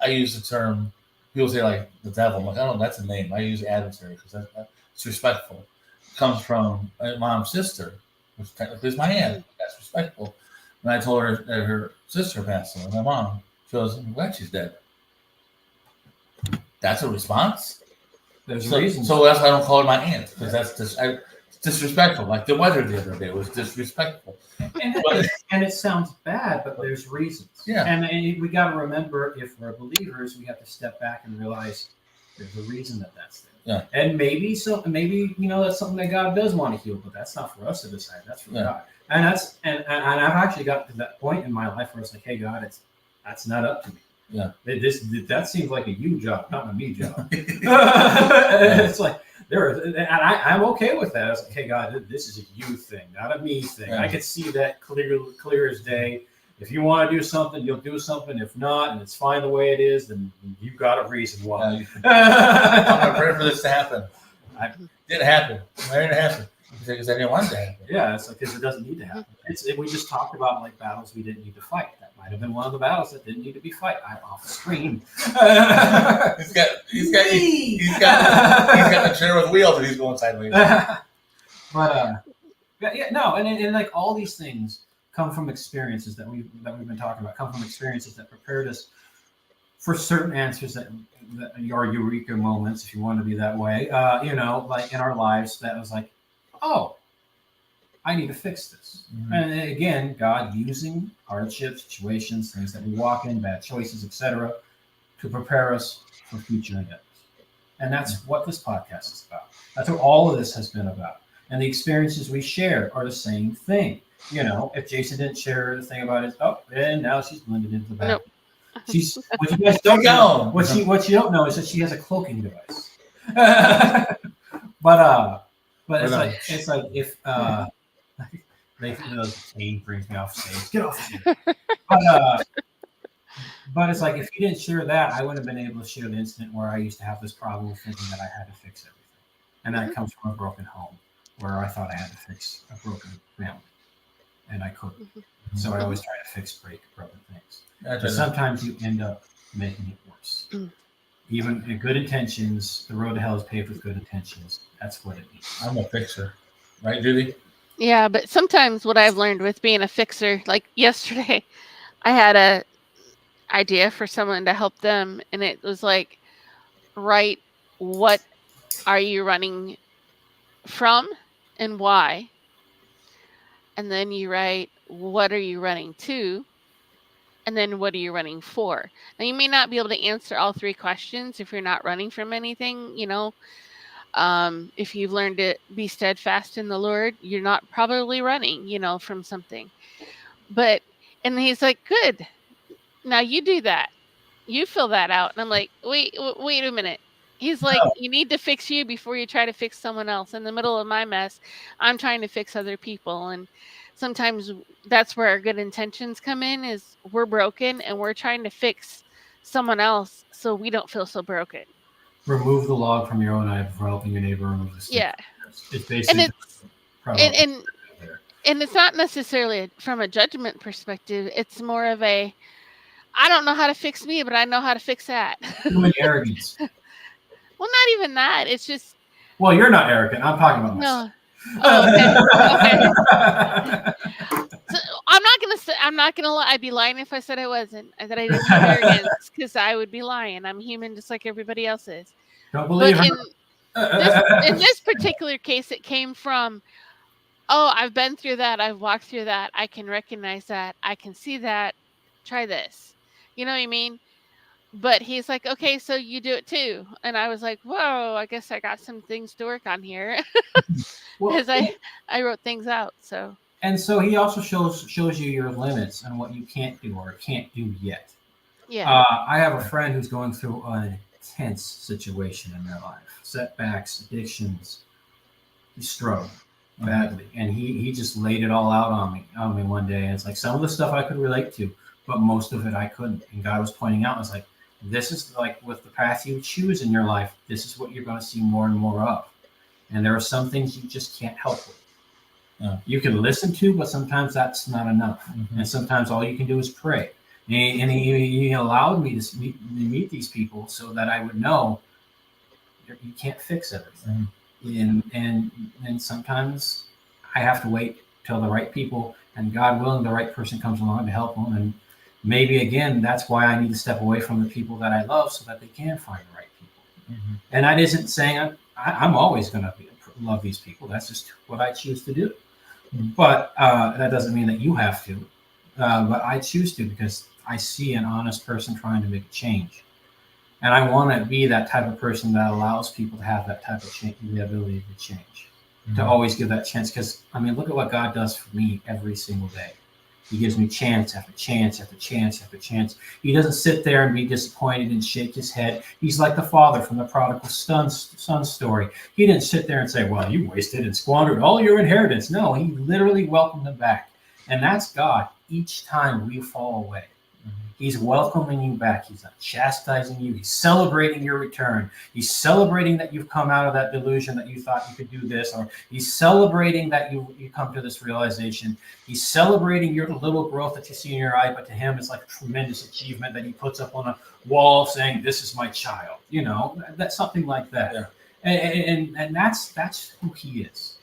use the term. People say like the devil. I'm like, oh, that's a name. I use adversary because it's respectful. It comes from my mom's sister, which technically is my aunt. That's respectful. And I told her that her sister passed away. My mom, she goes, "I'm glad she's dead." That's a response. There's So, reasons. so that's why I don't call her my aunt, because that's disrespectful. Like the weather the other day was disrespectful. and it sounds bad, but there's reasons. Yeah. And we got to remember, if we're believers, we have to step back and realize there's a reason that's there. Yeah. And maybe that's something that God does want to heal, but that's not for us to decide. That's for God. And that's and I've actually got to that point in my life where it's like, hey, God, that's not up to me. Yeah. That seems like a you job, not a me job. It's like I'm okay with that. I was like, hey, God, this is a you thing, not a me thing. Yeah. I could see that clear as day. If you want to do something, you'll do something. If not, and it's fine the way it is, then you've got a reason why. I'm not ready for this to happen. It didn't happen. Why didn't it happen? Because I didn't want it to happen. Yeah, it's like, because it doesn't need to happen. We just talked about like battles we didn't need to fight. That might have been one of the battles that didn't need to be fight. I'm off the screen. He's got a chair with wheels and he's going sideways. But and like all these things come from experiences that we've been talking about. Come from experiences that prepared us for certain answers that are eureka moments, if you want to be that way. Like in our lives, that was like, oh, I need to fix this. Mm-hmm. And again, God using hardships, situations, things that we walk in, bad choices, etc., to prepare us for future endeavors. And that's what this podcast is about. That's what all of this has been about. And the experiences we share are the same thing. If Jason didn't share the thing about his, and now she's blended into the back. Nope. She's what you guys don't know. What you don't know is that she has a cloaking device. But it's like if the cane brings me off stage. Get off stage. But it's like if you didn't share that, I wouldn't have been able to share the incident where I used to have this problem of thinking that I had to fix everything. And that comes from a broken home where I thought I had to fix a broken family. and I couldn't. Mhm. So I always try to fix, break, broken things. I But sometimes you end up making it worse. Mm. Even in good intentions, the road to hell is paved with good intentions. That's what it means. I'm a fixer, right, Judy? Yeah, but sometimes what I've learned with being a fixer, like yesterday, I had a idea for someone to help them, and it was like, write what are you running from and why, and then you write what are you running to, and then what are you running for. Now you may not be able to answer all three questions if you're not running from anything, if you've learned to be steadfast in the Lord, you're not probably running, from something. But and he's like, good. Now you do that. You fill that out. And I'm like, wait a minute. He's like, No. you need to fix you before you try to fix someone else. In the middle of my mess, I'm trying to fix other people. And sometimes that's where our good intentions come in, is we're broken and we're trying to fix someone else so we don't feel so broken. Remove the log from your own eye before helping your neighbor remove the stick. Yeah. It's And basically it's and it's not necessarily from a judgment perspective. It's more of a, I don't know how to fix me, but I know how to fix that. human arrogance. Well, not even that. It's just, Well, you're not arrogant. I'm talking about myself. no. Oh, okay. So I'm not gonna lie. I'd be lying if I said I wasn't. That I didn't have arrogance, because I would be lying. I'm human, just like everybody else is. Don't But believe her. in this particular case, it came from, oh, I've been through that. I've walked through that. I can recognize that. I can see that. Try this. You know what I mean? But he's like, okay, so you do it too. And I was like, whoa, I guess I got some things to work on here. Well, Because I wrote things out. So and so he also shows you your limits and what you can't do or can't do yet. yeah. I have a friend who's going through an intense situation in their life, setbacks, addictions. He's struggling badly, and he just laid it all out on me one day. And it's like some of the stuff I could relate to, but most of it I couldn't. And God was pointing out, I was like, this is like with the path you choose in your life, this is what you're going to see more and more of. And there are some things you just can't help with. Yeah. You can listen to, but sometimes that's not enough. Mhm. And sometimes all you can do is pray. And he allowed me to meet these people so that I would know you can't fix everything. And sometimes I have to wait till the right people, and God willing, the right person comes along to help them. And maybe again, that's why I need to step away from the people that I love so that they can find the right people. Mm-hmm. And that isn't saying I'm always going to love these people. That's just what I choose to do. Mm-hmm. But that doesn't mean that you have to. But I choose to because I see an honest person trying to make a change. And I want to be that type of person that allows people to have that type of change, the ability to change, to always give that chance. Because, I mean, look at what God does for me every single day. He gives me chance after chance after chance after chance. He doesn't sit there and be disappointed and shake his head. He's like the father from the prodigal son story. He didn't sit there and say, well, you wasted and squandered all your inheritance. No, he literally welcomed them back. And that's God each time we fall away. He's welcoming you back. He's not chastising you. He's celebrating your return. He's celebrating that you've come out of that delusion that you thought you could do this, or he's celebrating that you come to this realization. He's celebrating your little growth that you see in your eye, but to him, it's like a tremendous achievement that he puts up on a wall saying, this is my child. You know, that's something like that. Yeah. And that's who he is.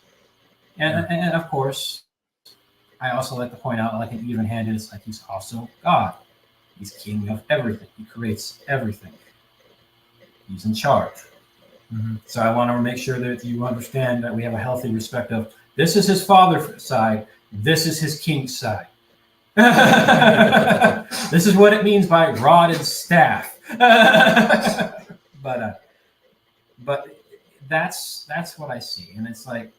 And of course, I also like to point out, like an even-handed, it's like he's also God. He's king of everything. He creates everything. He's in charge. Mm-hmm. So I want to make sure that you understand that we have a healthy respect of this is his father side, this is his king side. This is what it means by rod and staff. But that's what I see, and it's like.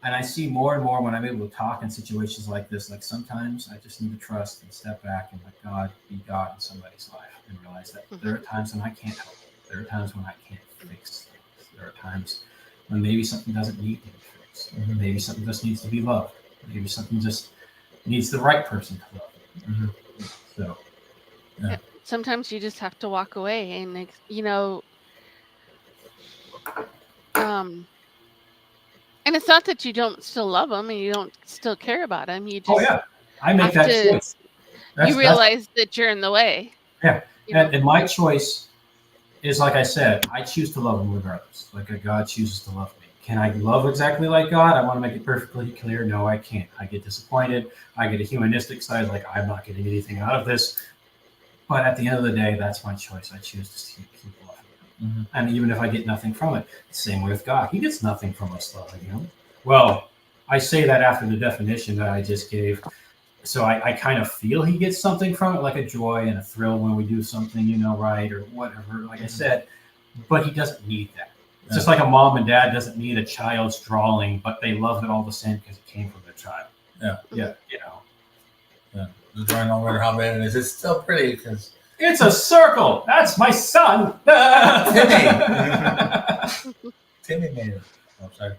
And I see more and more when I'm able to talk in situations like this, like sometimes I just need to trust and step back and let God be God in somebody's life and realize that there are times when I can't help. There are times when I can't fix things. There are times when maybe something doesn't need to be fixed. Mm-hmm. Maybe something just needs to be loved. Maybe something just needs the right person to love. Mm-hmm. So, yeah. Sometimes you just have to walk away and, And it's not that you don't still love him and you don't still care about him. You just Oh yeah, I make have that to- choice. That's- you realize that you're in the way. Yeah. You know? And my choice is, like I said, I choose to love him regardless. Like God chooses to love me. Can I love exactly like God? I want to make it perfectly clear. No, I can't. I get disappointed. I get a humanistic side, like I'm not getting anything out of this. But at the end of the day, that's my choice. I choose to keep loving him. Mm-hmm. And even if I get nothing from it, same way with God. He gets nothing from us loving him. Well, I say that after the definition that I just gave. So I kind of feel he gets something from it, like a joy and a thrill when we do something, right, or whatever, like I said. But he doesn't need that. It's just like a mom and dad doesn't need a child's drawing, but they love it all the same because it came from their child. Yeah. Yeah, The drawing, no matter how bad it is, it's still pretty because It's a circle. That's my son. Timmy made it. Oh, sorry.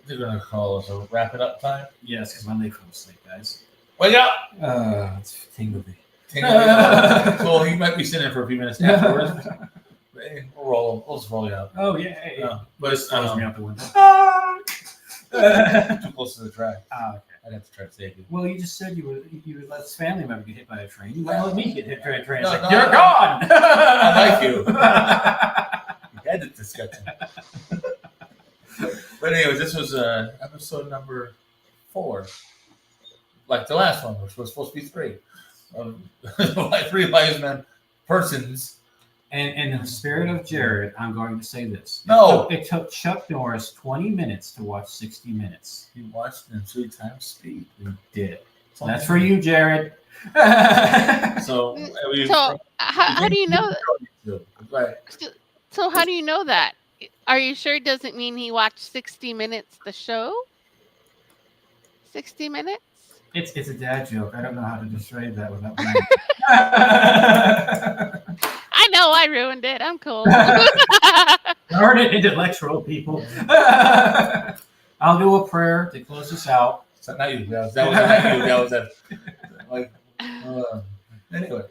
They're gonna call us a wrap it up time. Yes, because my leg fell asleep, guys. Wake up! It's tingly. Well, he might be sitting there for a few minutes afterwards. Hey, we'll just roll you out. Oh, yeah. But it's Throws me out the window. too close to the track. Okay. I'd have to try to save you. Well, you just said you would let this family member get hit by a train. You wouldn't let me get hit by a train. No, It's like, no, you're no. gone. I like you. We had this discussion. But anyways, this was episode number 4. Like the last one, which was supposed to be 3. Like 3 wise men, persons. And in the spirit of Jared, I'm going to say this. No. It took Chuck Norris 20 minutes to watch 60 Minutes. You watched in 3 times speed. He did. So that's for you, Jared. So, So how do you know? Right. So how do you know that? Are you sure it doesn't mean he watched 60 Minutes the show? 60 Minutes? It's a dad joke. I don't know how to describe that without being... I know I ruined it. I'm cool. Darn it, intellectual people. I'll do a prayer to close us out. So not you. That was not you. That was like. Anyway.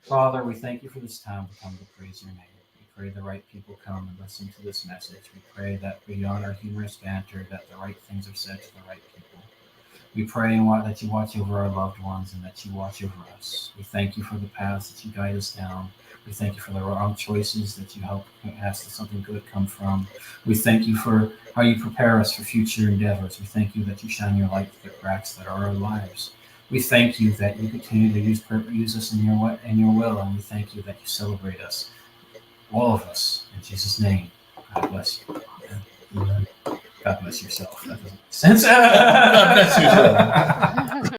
Father, we thank you for this time to come to praise your name. We pray the right people come and listen to this message. We pray that beyond our humorous banter, that the right things are said to the right people. We pray that you watch over our loved ones and that you watch over us. We thank you for the paths that you guide us down. We thank you for the wrong choices that you help ask that something good come from. We thank you for how you prepare us for future endeavors. We thank you that you shine your light through the cracks that are our lives. We thank you that you continue to use us in your will, and we thank you that you celebrate us, all of us, in Jesus' name. God bless you. God bless yourself. That doesn't make sense. God bless you.